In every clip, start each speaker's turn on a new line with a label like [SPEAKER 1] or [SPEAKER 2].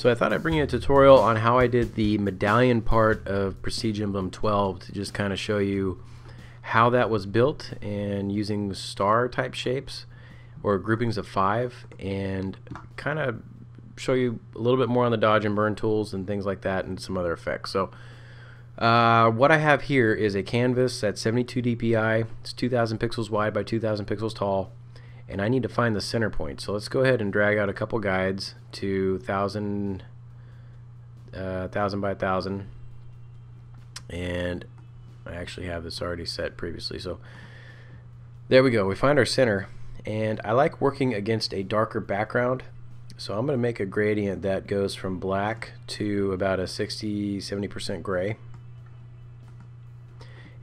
[SPEAKER 1] So I thought I'd bring you a tutorial on how I did the medallion part of Prestige Emblem 12 to just kind of show you how that was built and using star type shapes or groupings of 5, and kind of show you a little bit more on the dodge and burn tools and things like that and some other effects. So what I have here is a canvas at 72 dpi. It's 2000 pixels wide by 2000 pixels tall, and I need to find the center point. So let's go ahead and drag out a couple guides to 1000 by 1000, and I actually have this already set previously. So there we go. We find our center, and I like working against a darker background. So I'm going to make a gradient that goes from black to about a 60-70% gray.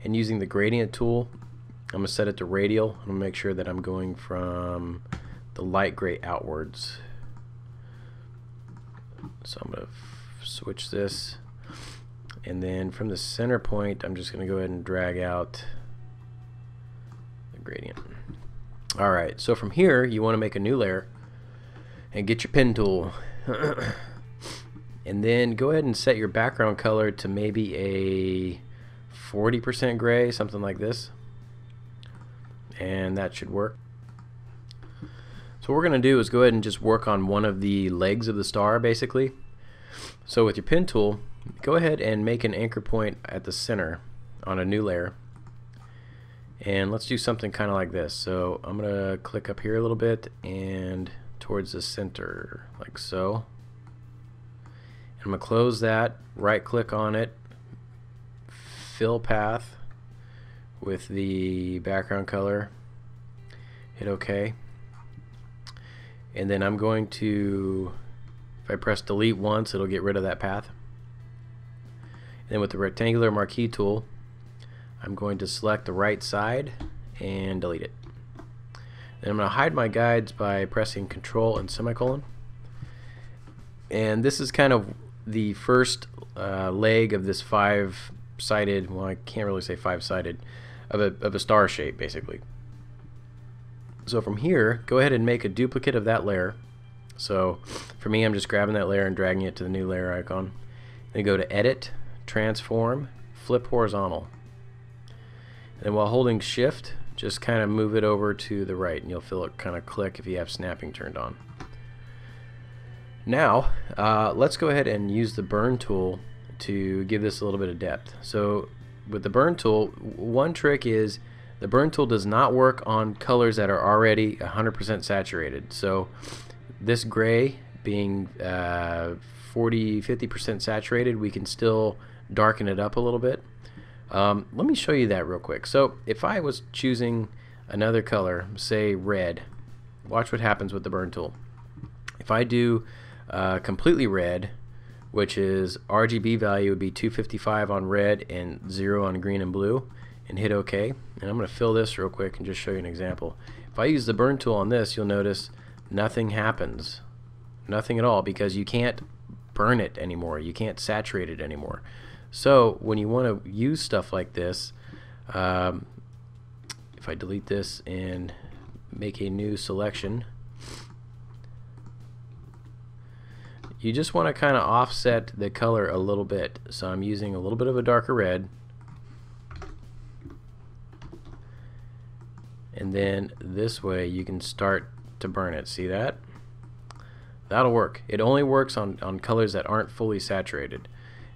[SPEAKER 1] And using the gradient tool, I'm going to set it to radial. I'm going to make sure that I'm going from the light gray outwards. So I'm going to switch this. And then from the center point, I'm just going to go ahead and drag out the gradient. Alright, so from here, you want to make a new layer and get your pen tool. And then go ahead and set your background color to maybe a 40% gray, something like this, and that should work. So what we're going to do is go ahead and just work on one of the legs of the star, basically. So with your pen tool, go ahead and make an anchor point at the center on a new layer, and let's do something kind of like this. So I'm going to click up here a little bit and towards the center, like so. And I'm going to close that, right click on it, fill path with the background color, hit OK, and then I'm going to, if I press delete once, it'll get rid of that path. And then with the rectangular marquee tool, I'm going to select the right side and delete it. Then I'm going to hide my guides by pressing Control and semicolon. And this is kind of the first leg of this 5-sided, well, I can't really say 5-sided, of a star shape, basically. So from here, go ahead and make a duplicate of that layer. So for me, I'm just grabbing that layer and dragging it to the new layer icon. Then go to Edit, Transform, Flip Horizontal. And then while holding Shift, just kind of move it over to the right, and you'll feel it kind of click if you have snapping turned on. Now, let's go ahead and use the burn tool to give this a little bit of depth. So with the burn tool, one trick is the burn tool does not work on colors that are already 100% saturated. So this gray being 40-50% saturated, we can still darken it up a little bit. Let me show you that real quick. So if I was choosing another color, say red, watch what happens with the burn tool. If I do completely red, which is RGB value would be 255 on red and 0 on green and blue, and hit OK. And I'm going to fill this real quick and just show you an example. If I use the burn tool on this, you'll notice nothing happens, nothing at all, because you can't burn it anymore, you can't saturate it anymore. So when you want to use stuff like this, if I delete this and make a new selection, you just want to kind of offset the color a little bit. So I'm using a little bit of a darker red, and then this way you can start to burn it. See that? That'll work. It only works on colors that aren't fully saturated.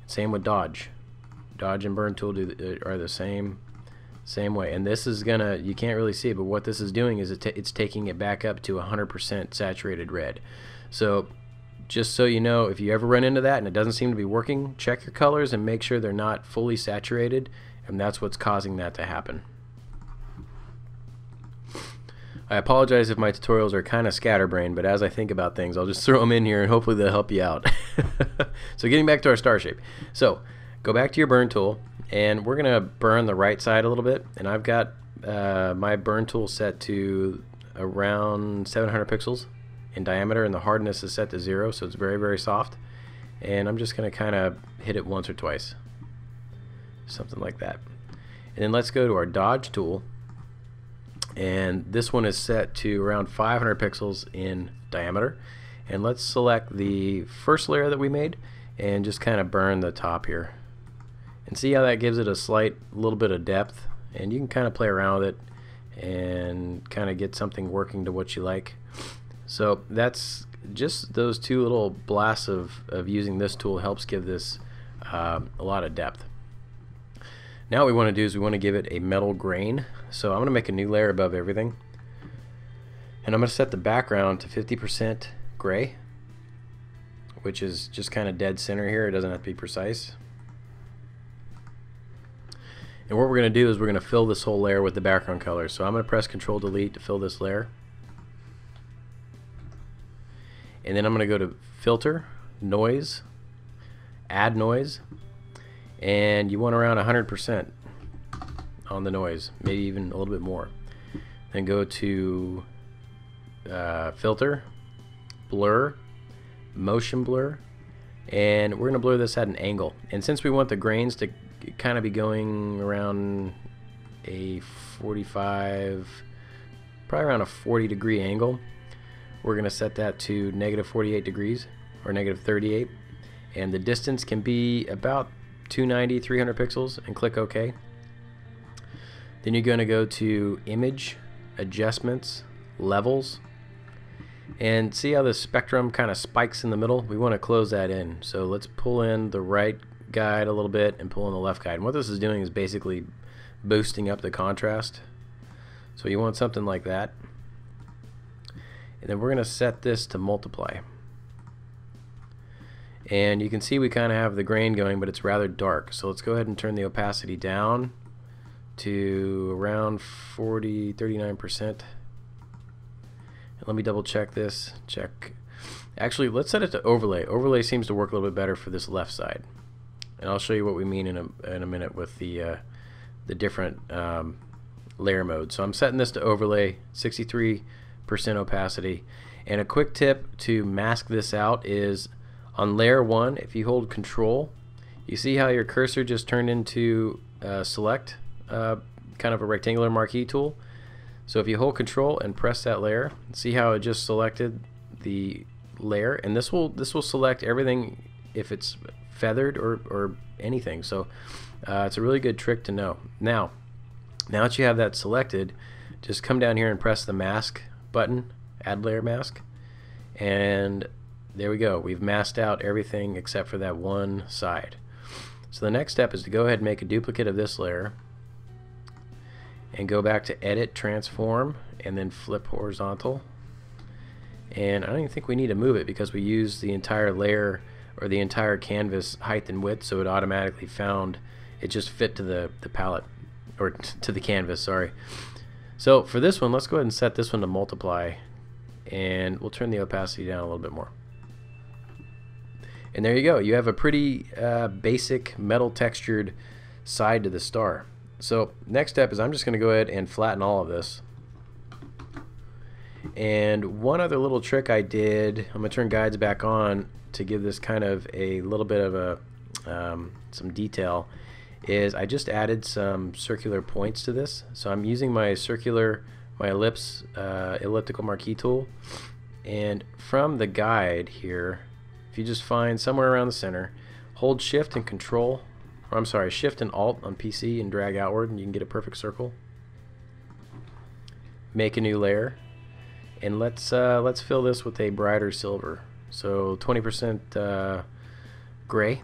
[SPEAKER 1] Same with dodge. Dodge and burn tool are the same way. And this is gonna, you can't really see it, but what this is doing is it's taking it back up to 100% saturated red. So just so you know, if you ever run into that and it doesn't seem to be working, check your colors and make sure they're not fully saturated, and that's what's causing that to happen. I apologize if my tutorials are kind of scatterbrained, but as I think about things, I'll just throw them in here and hopefully they'll help you out. So getting back to our star shape. So go back to your burn tool, and we're going to burn the right side a little bit. And I've got my burn tool set to around 700 pixels in diameter, and the hardness is set to 0, so it's very, very soft. And I'm just going to kind of hit it once or twice, something like that. And then let's go to our dodge tool, and this one is set to around 500 pixels in diameter, And let's select the first layer that we made and just kind of burn the top here. And see how that gives it a slight little bit of depth, and you can kind of play around with it and kind of get something working to what you like. So that's just those two little blasts of using this tool helps give this a lot of depth. Now what we want to do is we want to give it a metal grain. So I'm going to make a new layer above everything, and I'm going to set the background to 50% gray, which is just kind of dead center here. It doesn't have to be precise. And what we're going to do is we're going to fill this whole layer with the background color. So I'm going to press Control Delete to fill this layer. And then I'm going to go to Filter, Noise, Add Noise, and you want around 100% on the noise, maybe even a little bit more. Then go to Filter, Blur, Motion Blur, and we're going to blur this at an angle. And since we want the grains to kind of be going around a 45, probably around a 40-degree angle, we're going to set that to -48 degrees or -38, and the distance can be about 290, 300 pixels, and click OK. Then you're going to go to Image, Adjustments, Levels, and see how the spectrum kind of spikes in the middle? We want to close that in. So let's pull in the right guide a little bit and pull in the left guide. And what this is doing is basically boosting up the contrast. So you want something like that. And then we're going to set this to multiply. And you can see we kind of have the grain going, but it's rather dark. So let's go ahead and turn the opacity down to around 39%. And let me double check this. Actually, let's set it to overlay. Overlay seems to work a little bit better for this left side. And I'll show you what we mean in a minute with the different layer modes. So I'm setting this to overlay, 63% opacity. And a quick tip to mask this out is on layer 1, if you hold Control, you see how your cursor just turned into select, kind of a rectangular marquee tool. So if you hold Control and press that layer, see how it just selected the layer, and this will select everything if it's feathered or anything. So it's a really good trick to know. Now that you have that selected, just come down here and press the mask button, add layer mask, and there we go. We've masked out everything except for that one side. So the next step is to go ahead and make a duplicate of this layer and go back to Edit, Transform, and then Flip Horizontal. And I don't even think we need to move it because we used the entire layer or the entire canvas height and width, so it automatically found it just fit to the palette, or to the canvas, sorry. So for this one, let's go ahead and set this one to multiply, and we'll turn the opacity down a little bit more. And there you go. You have a pretty basic metal textured side to the star. So next step is I'm just going to go ahead and flatten all of this. And one other little trick I did, I'm going to turn guides back on to give this kind of a little bit of a some detail, is I just added some circular points to this. So I'm using my ellipse elliptical marquee tool, and from the guide here, if you just find somewhere around the center, hold Shift and Control, or I'm sorry, Shift and Alt on PC and drag outward, and you can get a perfect circle. Make a new layer, and let's fill this with a brighter silver. So 20% gray.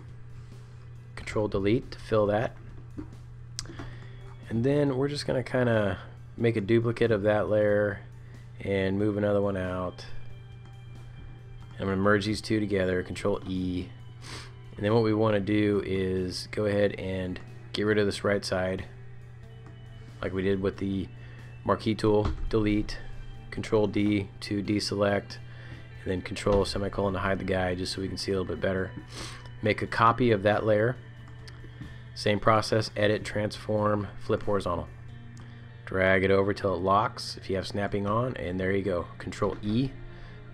[SPEAKER 1] Control Delete to fill that, and then we're just going to kind of make a duplicate of that layer and move another one out. I'm going to merge these two together, Control E, and then what we want to do is go ahead and get rid of this right side like we did with the marquee tool. Delete, Control D to deselect, and then Control semicolon to hide the guide, just so we can see a little bit better. Make a copy of that layer. Same process, Edit, Transform, Flip Horizontal. Drag it over till it locks if you have snapping on, and there you go. Control E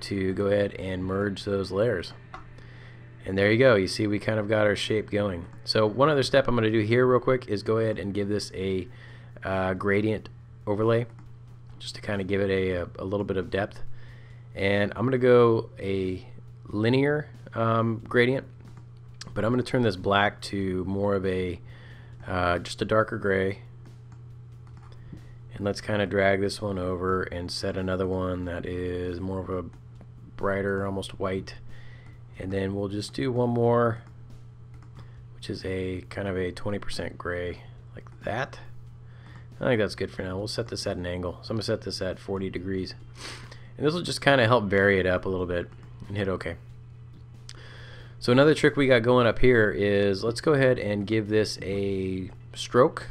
[SPEAKER 1] to go ahead and merge those layers. And there you go. You see we kind of got our shape going. So one other step I'm going to do here real quick is go ahead and give this a gradient overlay, just to kind of give it a little bit of depth. And I'm going to go a linear gradient, but I'm going to turn this black to more of a just a darker gray. And let's kind of drag this one over and set another one that is more of a brighter, almost white. And then we'll just do one more, which is a kind of a 20% gray, like that. I think that's good for now. We'll set this at an angle. So I'm going to set this at 40 degrees. And this will just kind of help vary it up a little bit, and hit OK. So another trick we got going up here is, let's go ahead and give this a stroke.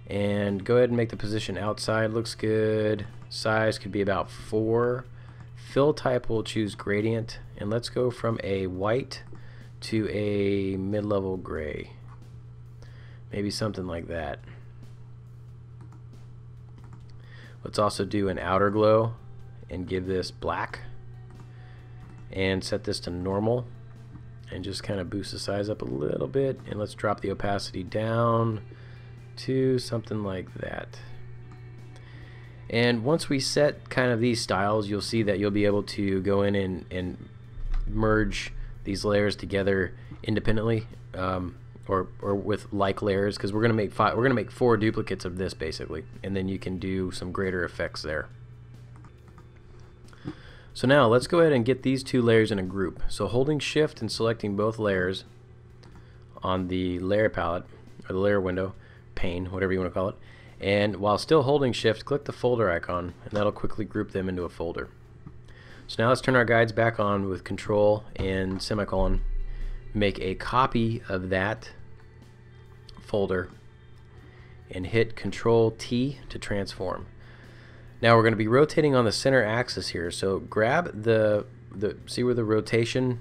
[SPEAKER 1] And go ahead and make the position outside. Looks good. Size could be about 4. Fill type, we'll choose gradient. And let's go from a white to a mid-level gray. Maybe something like that. Let's also do an outer glow and give this black. And set this to normal. And just kind of boost the size up a little bit. And let's drop the opacity down to something like that. And once we set kind of these styles, you'll see that you'll be able to go in and merge these layers together independently, or with like layers, because we're gonna make 4 duplicates of this basically, and then you can do some greater effects there. So now let's go ahead and get these 2 layers in a group. So holding shift and selecting both layers on the layer palette, or the layer window, pane, whatever you want to call it, and while still holding shift, click the folder icon, and that'll quickly group them into a folder. So now let's turn our guides back on with control and semicolon, make a copy of that folder, and hit Control T to transform. Now we're going to be rotating on the center axis here, so grab the see where the rotation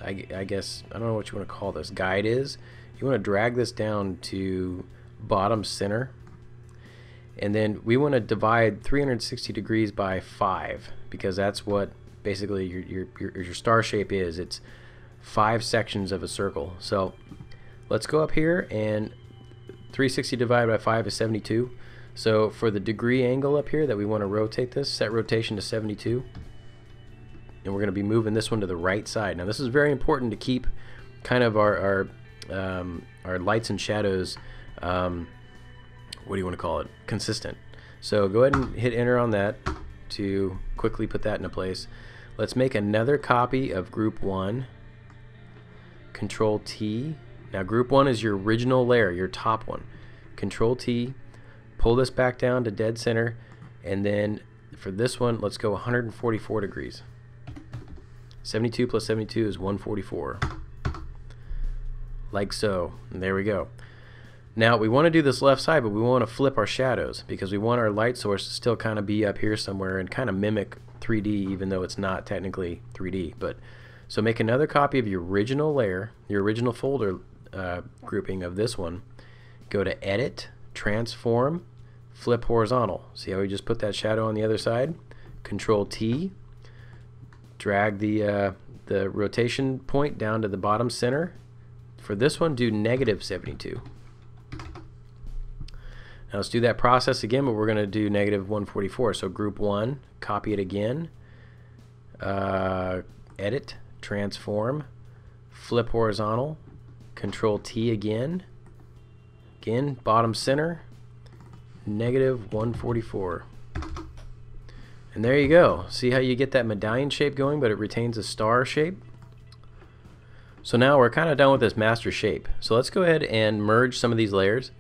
[SPEAKER 1] I guess, I don't know what you want to call this, guide is. You want to drag this down to bottom center, and then we want to divide 360 degrees by 5, because that's what basically your star shape is. It's 5 sections of a circle. So let's go up here, and 360 divided by 5 is 72. So for the degree angle up here that we want to rotate this, set rotation to 72, and we're going to be moving this one to the right side. Now this is very important to keep kind of our lights and shadows, what do you want to call it, consistent. So go ahead and hit enter on that to quickly put that into place. Let's make another copy of group 1, Control T. Now group 1 is your original layer, your top one. Control T, pull this back down to dead center, and then for this one let's go 144 degrees. 72 plus 72 is 144. Like so. And there we go. Now we want to do this left side, but we want to flip our shadows, because we want our light source to still kind of be up here somewhere and kind of mimic 3D, even though it's not technically 3D. But so make another copy of your original layer, your original folder grouping of this one. Go to Edit, Transform, Flip Horizontal. See how we just put that shadow on the other side? Control T, drag the rotation point down to the bottom center. For this one, do negative 72. Now let's do that process again, but we're going to do negative 144. So group 1, copy it again, edit, transform, flip horizontal, Control T again, bottom center, negative 144. And there you go. See how you get that medallion shape going, but it retains a star shape? So now we're kind of done with this master shape. So let's go ahead and merge some of these layers.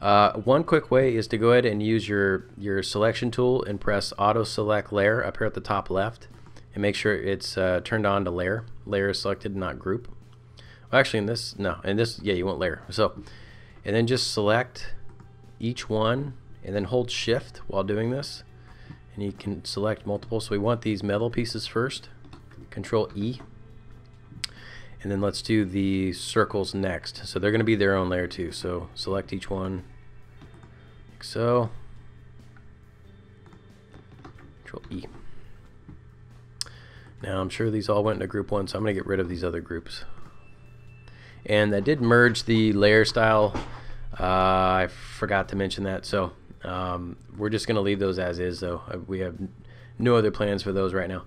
[SPEAKER 1] One quick way is to go ahead and use your selection tool and press auto select layer up here at the top left, and make sure it's turned on to layer. Layer is selected, not group. Well, actually in this, yeah, you want layer. So, and then just select each one and then hold shift while doing this, and you can select multiple. So we want these metal pieces first. Control E. And then let's do the circles next. So they're going to be their own layer too. So select each one, like so. Control E. Now I'm sure these all went into group 1, so I'm going to get rid of these other groups. And I did merge the layer style. I forgot to mention that. So We're just going to leave those as is, though. We have no other plans for those right now.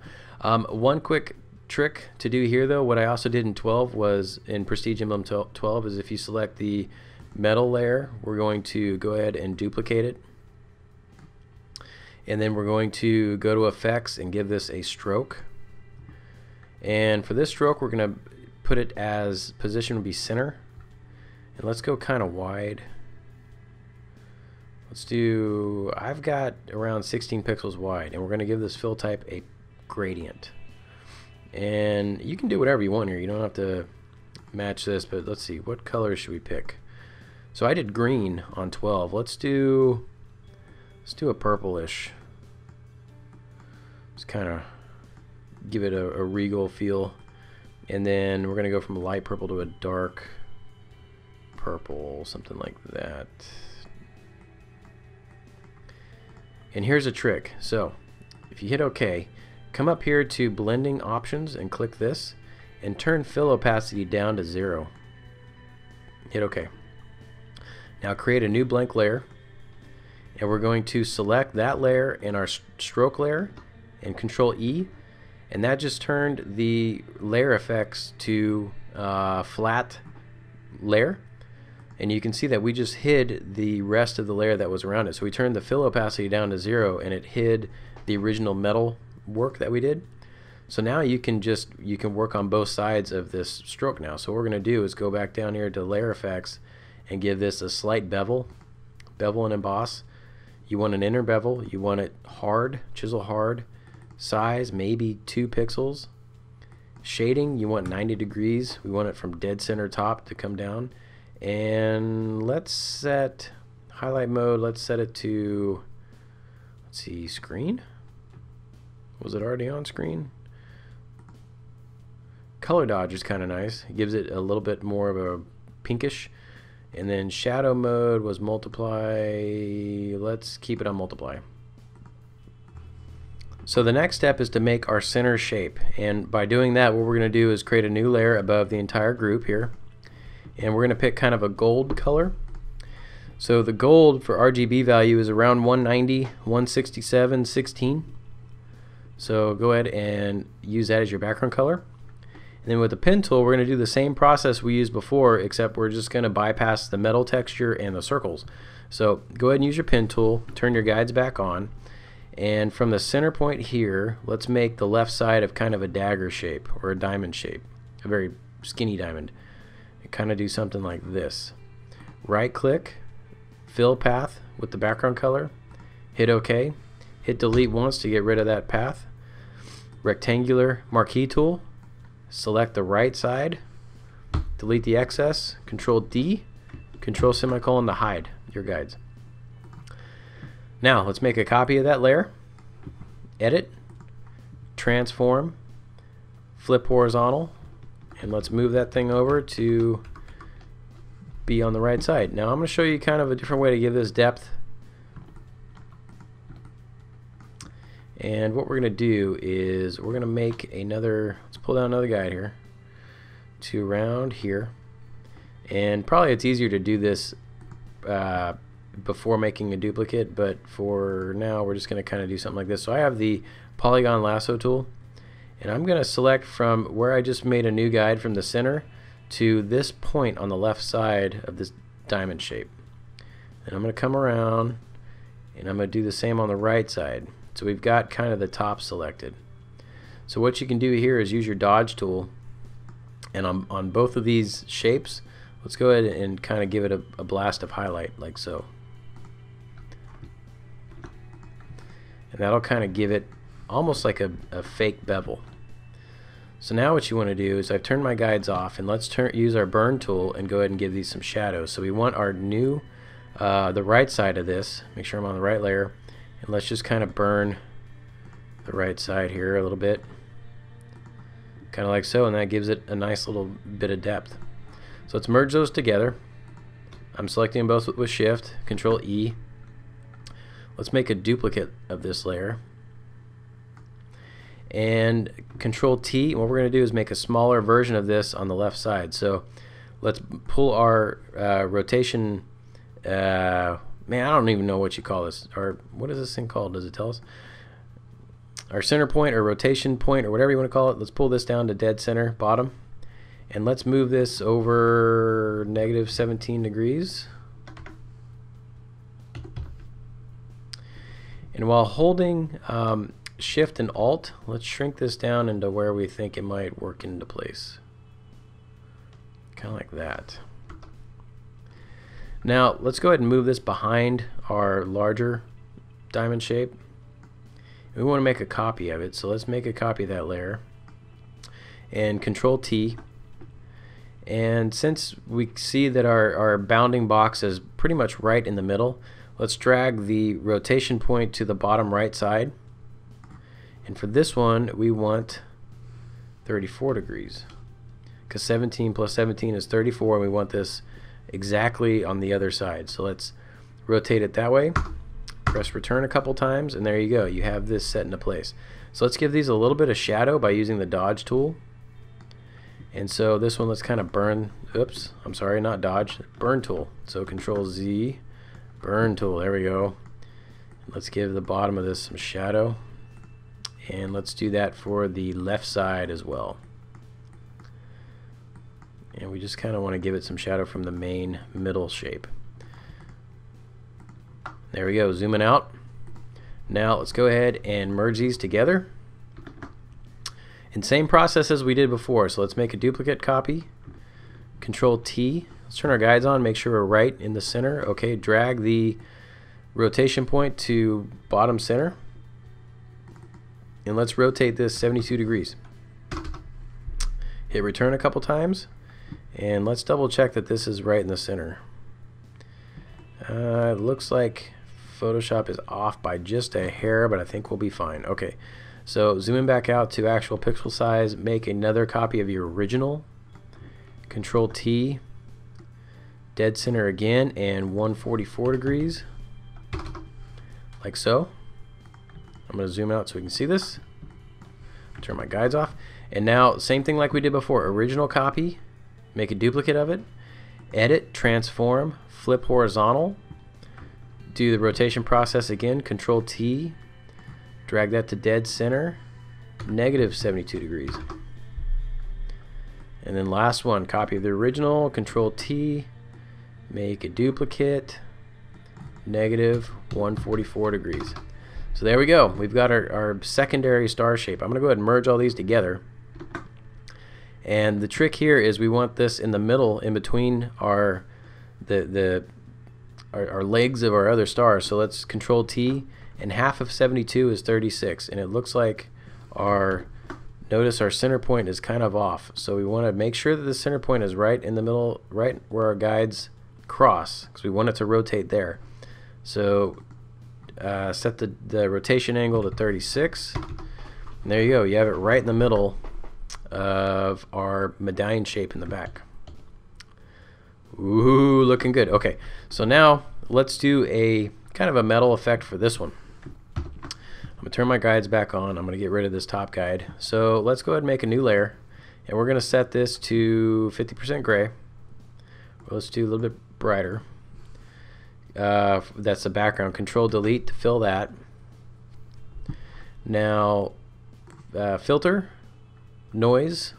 [SPEAKER 1] One quick trick to do here, though, what I also did in 12 was in Prestige Emblem 12 is if you select the metal layer, we're going to go ahead and duplicate it. And then we're going to go to effects and give this a stroke. And for this stroke, we're going to put it as position would be center. And let's go kind of wide. Let's do, I've got around 16 pixels wide, and we're going to give this fill type a gradient. And you can do whatever you want here. You don't have to match this, but let's see, what color should we pick? So I did green on 12. Let's do a purplish. Just kind of give it a regal feel. And then we're going to go from a light purple to a dark purple, something like that. And here's a trick. So if you hit OK, come up here to blending options and click this and turn fill opacity down to 0. Hit OK. Now create a new blank layer, and we're going to select that layer in our stroke layer and Control E, and that just turned the layer effects to flat layer. And you can see that we just hid the rest of the layer that was around it. So we turned the fill opacity down to 0, and it hid the original metal work that we did. So now you can work on both sides of this stroke now. So what we're going to do is go back down here to layer effects and give this a slight bevel and emboss. You want an inner bevel, you want it hard, chisel hard, size maybe 2 pixels. Shading, you want 90 degrees. We want it from dead center top to come down. And let's set highlight mode, let's set it to, let's see, screen. Was it already on screen? Color dodge is kind of nice. It gives it a little bit more of a pinkish. And then shadow mode was multiply. Let's keep it on multiply. So the next step is to make our center shape. And by doing that, what we're going to do is create a new layer above the entire group here. And we're going to pick kind of a gold color. So the gold for RGB value is around 190, 167, 16. So go ahead and use that as your background color. And then with the pen tool, we're going to do the same process we used before, except we're just going to bypass the metal texture and the circles. So go ahead and use your pen tool, turn your guides back on, and from the center point here, let's make the left side of kind of a dagger shape or a diamond shape, a very skinny diamond. And kind of do something like this. Right click, fill path with the background color, hit OK, hit delete once to get rid of that path. Rectangular marquee tool, select the right side, delete the excess, Control D, Control semicolon to hide your guides. Now let's make a copy of that layer, edit, transform, flip horizontal, and let's move that thing over to be on the right side. Now I'm going to show you kind of a different way to give this depth. And what we're going to do is we're going to make another, let's pull down another guide here to around here. And probably it's easier to do this before making a duplicate, but for now we're just going to kind of do something like this. So I have the polygon lasso tool, and I'm going to select from where I just made a new guide from the center to this point on the left side of this diamond shape. And I'm going to come around and I'm going to do the same on the right side. So we've got kind of the top selected. So what you can do here is use your dodge tool, and on both of these shapes, let's go ahead and kind of give it a blast of highlight like so. And that'll kind of give it almost like a fake bevel. So now what you want to do is I've turned my guides off, and let's use our burn tool and go ahead and give these some shadows. So we want our new, the right side of this, make sure I'm on the right layer, and let's just kind of burn the right side here a little bit, kind of like so, and that gives it a nice little bit of depth. So let's merge those together. I'm selecting both with Shift, Control E. Let's make a duplicate of this layer, and Control T. What we're going to do is make a smaller version of this on the left side. So let's pull our rotation man, I don't even know what you call this, or what is this thing called? Does it tell us? Our center point or rotation point or whatever you want to call it. Let's pull this down to dead center bottom, and let's move this over negative 17 degrees. And while holding Shift and Alt, let's shrink this down into where we think it might work into place. Kind of like that. Now let's go ahead and move this behind our larger diamond shape. We want to make a copy of it, so let's make a copy of that layer. And Control T. And since we see that our bounding box is pretty much right in the middle, let's drag the rotation point to the bottom right side. And for this one, we want 34 degrees. Because 17 plus 17 is 34, and we want this exactly on the other side. So let's rotate it that way. Press return a couple times, and there you go. You have this set into place. So let's give these a little bit of shadow by using the dodge tool. And so this one, let's kind of burn. Oops, I'm sorry, not dodge. Burn tool. So Control Z, burn tool. There we go. Let's give the bottom of this some shadow. And let's do that for the left side as well. And we just kind of want to give it some shadow from the main middle shape. There we go, zooming out. Now let's go ahead and merge these together. And same process as we did before. So let's make a duplicate copy. Control T. Let's turn our guides on, make sure we're right in the center. Okay, drag the rotation point to bottom center. And let's rotate this 72 degrees. Hit return a couple times. And let's double check that this is right in the center. It looks like Photoshop is off by just a hair, but I think we'll be fine. Okay, so zooming back out to actual pixel size, make another copy of your original. Control T, dead center again, and 144 degrees, like so. I'm going to zoom out so we can see this. Turn my guides off. And now, same thing like we did before. Original copy, make a duplicate of it, edit, transform, flip horizontal, do the rotation process again, Control T, drag that to dead center, negative 72 degrees. And then last one, copy of the original, Control T, make a duplicate, negative 144 degrees. So there we go. We've got our secondary star shape. I'm going to go ahead and merge all these together. And the trick here is we want this in the middle, in between our legs of our other stars. So let's Control T, and half of 72 is 36, and it looks like notice our center point is kind of off. So we want to make sure that the center point is right in the middle, right where our guides cross, because we want it to rotate there. So set the rotation angle to 36, and there you go. You have it right in the middle of our medallion shape in the back. Ooh, looking good. Okay, so now let's do a kind of a metal effect for this one. I'm gonna turn my guides back on. I'm gonna get rid of this top guide. So let's go ahead and make a new layer, and we're gonna set this to 50% gray. Well, let's do a little bit brighter. That's the background. Control Delete to fill that. Now filter, noise,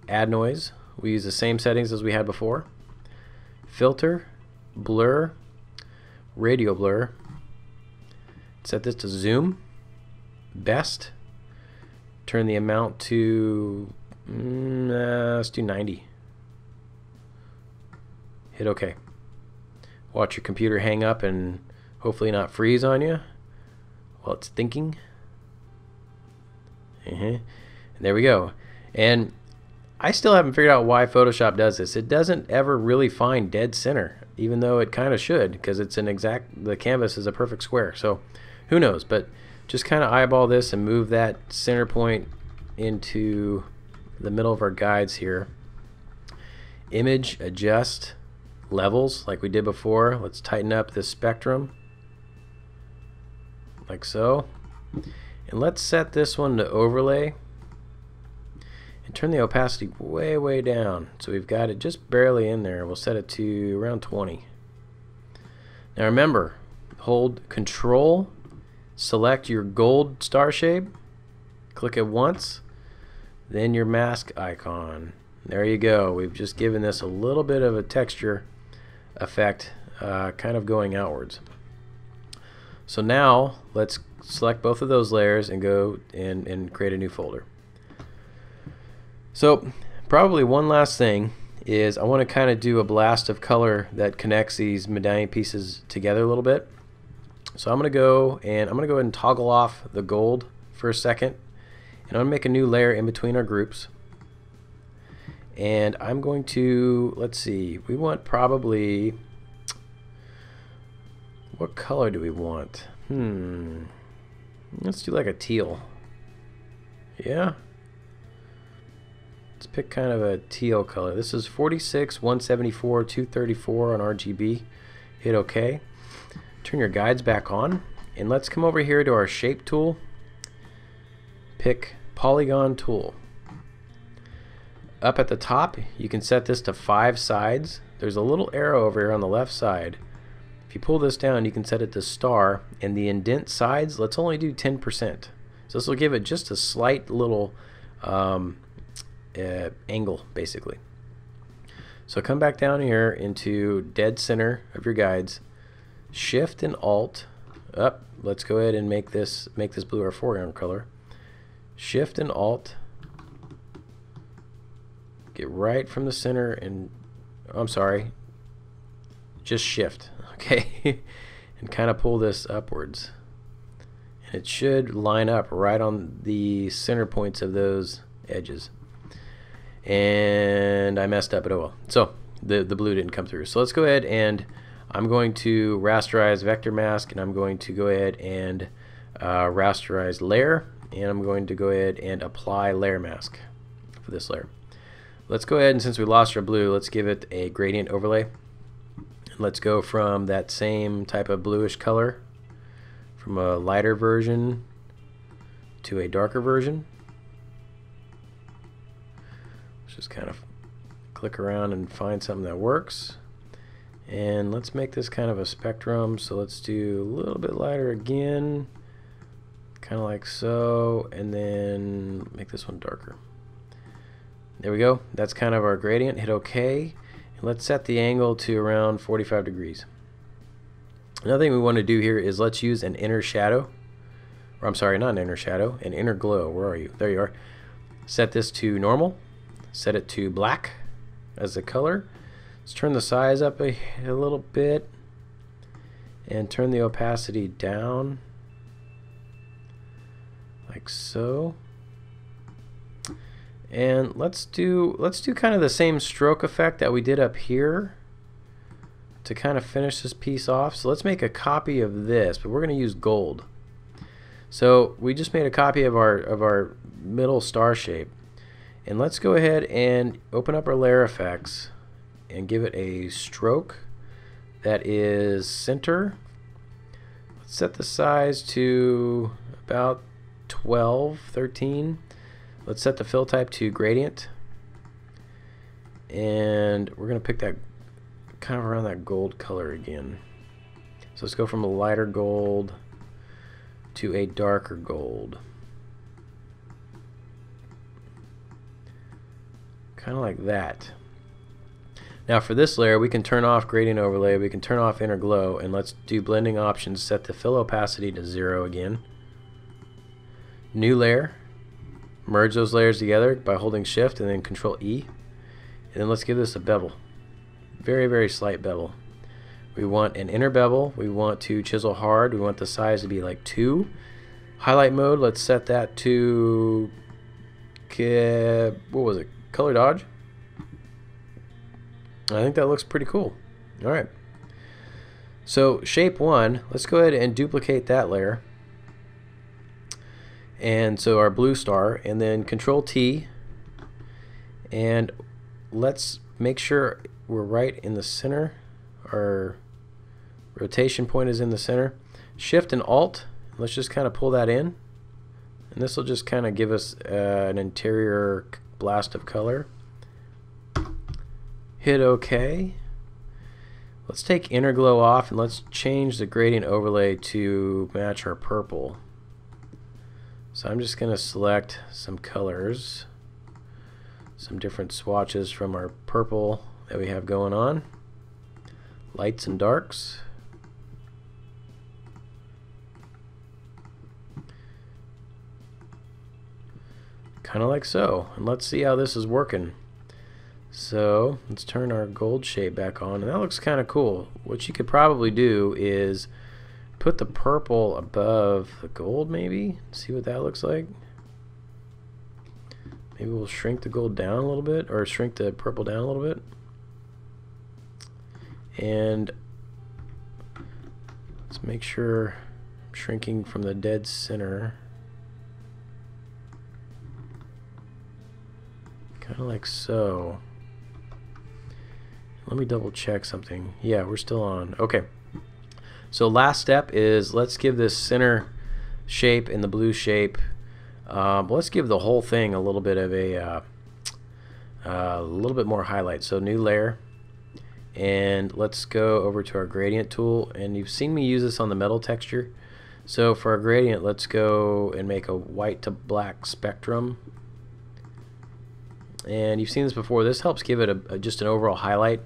[SPEAKER 1] add noise. We use the same settings as we had before. Filter, blur, radio blur. Set this to zoom, best. Turn the amount to let's do 90. Hit OK. Watch your computer hang up and hopefully not freeze on you while it's thinking. And there we go. And I still haven't figured out why Photoshop does this. It doesn't ever really find dead center, even though it kind of should, because it's the canvas is a perfect square. So who knows? But just kind of eyeball this and move that center point into the middle of our guides here. Image, adjust, levels like we did before. Let's tighten up this spectrum like so. And let's set this one to overlay. And turn the opacity way, way down. So we've got it just barely in there. We'll set it to around 20. Now remember, hold Control, select your gold star shape, click it once, then your mask icon. There you go. We've just given this a little bit of a texture effect, kind of going outwards. So now let's select both of those layers and go and create a new folder. So probably one last thing is I want to kind of do a blast of color that connects these medallion pieces together a little bit. So I'm going to go ahead and toggle off the gold for a second, and I'm going to make a new layer in between our groups. And I'm going to, let's see, we want probably, what color do we want? Let's do like a teal. Yeah, let's pick kind of a teal color. This is 46, 174, 234 on RGB. Hit OK. Turn your guides back on, and let's come over here to our shape tool. Pick polygon tool. Up at the top, you can set this to 5 sides. There's a little arrow over here on the left side. If you pull this down, you can set it to star, and the indent sides, let's only do 10%. So this will give it just a slight little angle, basically. So come back down here into dead center of your guides. Shift and Alt up. Let's go ahead and make this blue our foreground color. Shift and Alt. Get right from the center, and I'm sorry, just Shift, okay, and kind of pull this upwards. And it should line up right on the center points of those edges. And I messed up, but oh well. So the blue didn't come through. So let's go ahead, and I'm going to rasterize vector mask, and I'm going to go ahead and rasterize layer, and I'm going to go ahead and apply layer mask for this layer. Let's go ahead, and since we lost our blue, let's give it a gradient overlay. And let's go from that same type of bluish color, from a lighter version to a darker version. Let's just kind of click around and find something that works. And let's make this kind of a spectrum. So let's do a little bit lighter again, kind of like so, and then make this one darker. There we go. That's kind of our gradient. Hit OK. And let's set the angle to around 45 degrees. Another thing we want to do here is let's use an inner shadow. Or I'm sorry, not an inner shadow, an inner glow. Where are you? There you are. Set this to normal. Set it to black as the color. Let's turn the size up a little bit and turn the opacity down like so. And let's do kind of the same stroke effect that we did up here to kind of finish this piece off. So let's make a copy of this, but we're going to use gold. So we just made a copy of our middle star shape, and let's go ahead and open up our layer effects and give it a stroke that is center. Let's set the size to about 12, 13. Let's set the fill type to gradient, and we're going to pick that kind of around that gold color again. So let's go from a lighter gold to a darker gold, kind of like that. Now for this layer, we can turn off gradient overlay, we can turn off inner glow, and let's do blending options, set the fill opacity to 0 again. New layer. Merge those layers together by holding Shift and then Control E. And then let's give this a bevel. Very, very slight bevel. We want an inner bevel. We want to chisel hard. We want the size to be like 2. Highlight mode, let's set that to, what was it? Color dodge? I think that looks pretty cool. Alright. So shape 1, let's go ahead and duplicate that layer. And so our blue star, and then Control T, and let's make sure we're right in the center. Our rotation point is in the center. Shift and Alt, let's just kind of pull that in, and this will just kind of give us an interior blast of color. Hit OK. Let's take inner glow off and let's change the gradient overlay to match our purple. So I'm just going to select some colors, some different swatches from our purple that we have going on, lights and darks. Kind of like so. And let's see how this is working. So let's turn our gold shape back on, and that looks kind of cool. What you could probably do is put the purple above the gold, maybe. See what that looks like. Maybe we'll shrink the gold down a little bit, or shrink the purple down a little bit. And let's make sure I'm shrinking from the dead center. Kind of like so. Let me double check something. Yeah, we're still on. Okay. So last step is let's give this center shape and the blue shape. Let's give the whole thing a little bit of a little bit more highlight. So new layer, and let's go over to our gradient tool. And you've seen me use this on the metal texture. So for our gradient, let's go and make a white to black spectrum. And you've seen this before. This helps give it just an overall highlight.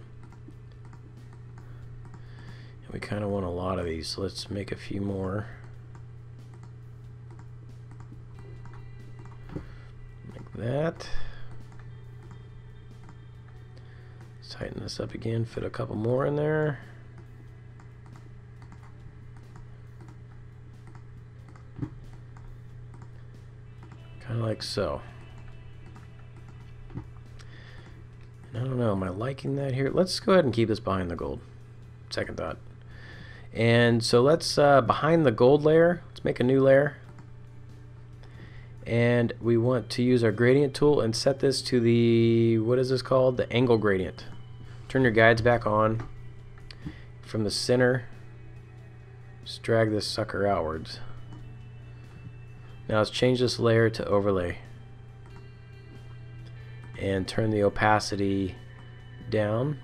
[SPEAKER 1] And we kind of want a lot of these, so let's make a few more. Like that. Let's tighten this up again, fit a couple more in there. Kind of like so. I don't know, am I liking that here? Let's go ahead and keep this behind the gold. Second thought. And so let's, behind the gold layer, let's make a new layer. And we want to use our gradient tool and set this to the, what is this called? The angle gradient. Turn your guides back on. From the center, just drag this sucker outwards. Now let's change this layer to overlay. And turn the opacity down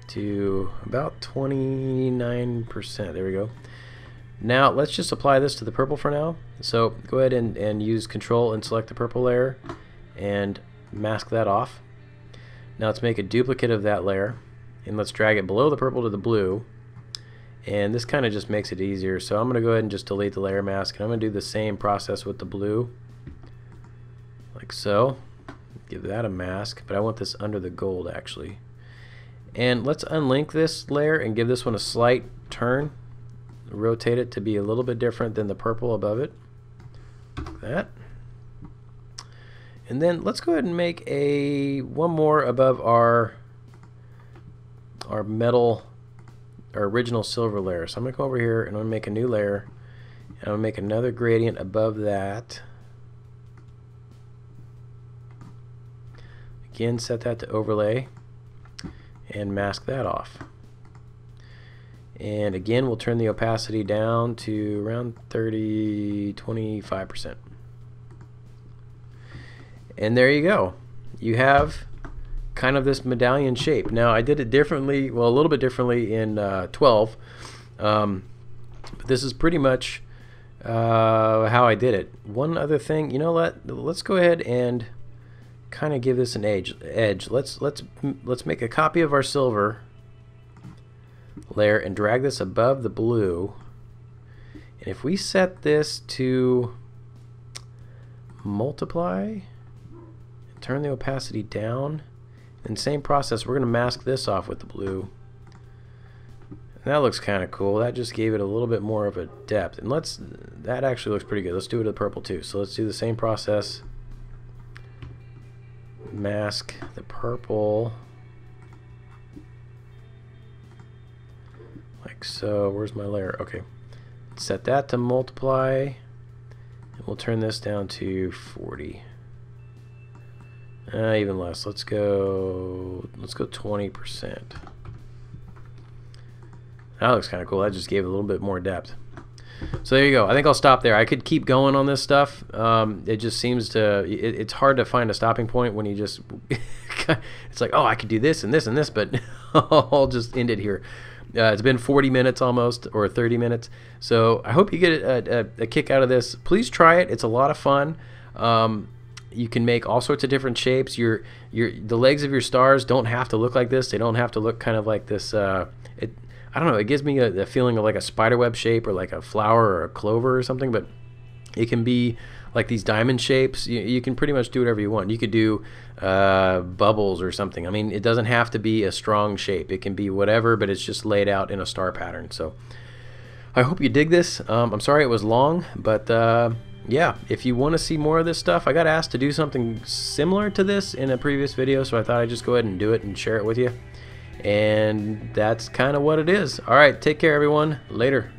[SPEAKER 1] to about 29%. There we go. Now let's just apply this to the purple for now. So go ahead and use Control and select the purple layer and mask that off. Now let's make a duplicate of that layer and let's drag it below the purple to the blue. And this kind of just makes it easier. So I'm going to go ahead and just delete the layer mask, and I'm going to do the same process with the blue, like so. Give that a mask, but I want this under the gold actually. And let's unlink this layer and give this one a slight turn. Rotate it to be a little bit different than the purple above it. Like that. And then let's go ahead and make one more above our metal, our original silver layer. So I'm going to go over here and I'm going to make a new layer. And I'm going to make another gradient above that. Again, set that to overlay and mask that off. And again, we'll turn the opacity down to around 25%. And there you go. You have kind of this medallion shape. Now I did it differently, well, a little bit differently in 12. But this is pretty much how I did it. One other thing, you know what? Let's go ahead and kind of give this an edge. Let's make a copy of our silver layer and drag this above the blue. And if we set this to multiply and turn the opacity down, and same process, we're going to mask this off with the blue. And that looks kind of cool. That just gave it a little bit more of a depth. And that actually looks pretty good. Let's do it with purple too. So let's do the same process. Mask the purple like so. Where's my layer? Okay, set that to multiply, and we'll turn this down to 40. Even less. Let's go 20%. That looks kind of cool. That just gave it a little bit more depth. So there you go. I think I'll stop there. I could keep going on this stuff. It just seems to, it's hard to find a stopping point when you just, it's like, oh, I could do this and this and this, but I'll just end it here. It's been 40 minutes almost, or 30 minutes. So I hope you get a kick out of this. Please try it. It's a lot of fun. You can make all sorts of different shapes. The legs of your stars don't have to look like this. They don't have to look kind of like this. I don't know. It gives me a feeling of like a spiderweb shape, or like a flower or a clover or something. But it can be like these diamond shapes. You can pretty much do whatever you want. You could do bubbles or something. I mean, it doesn't have to be a strong shape. It can be whatever, but it's just laid out in a star pattern. So I hope you dig this. I'm sorry it was long, but yeah, if you want to see more of this stuff, I got asked to do something similar to this in a previous video, so I thought I'd just go ahead and do it and share it with you. And that's kind of what it is. All right, take care, everyone. Later.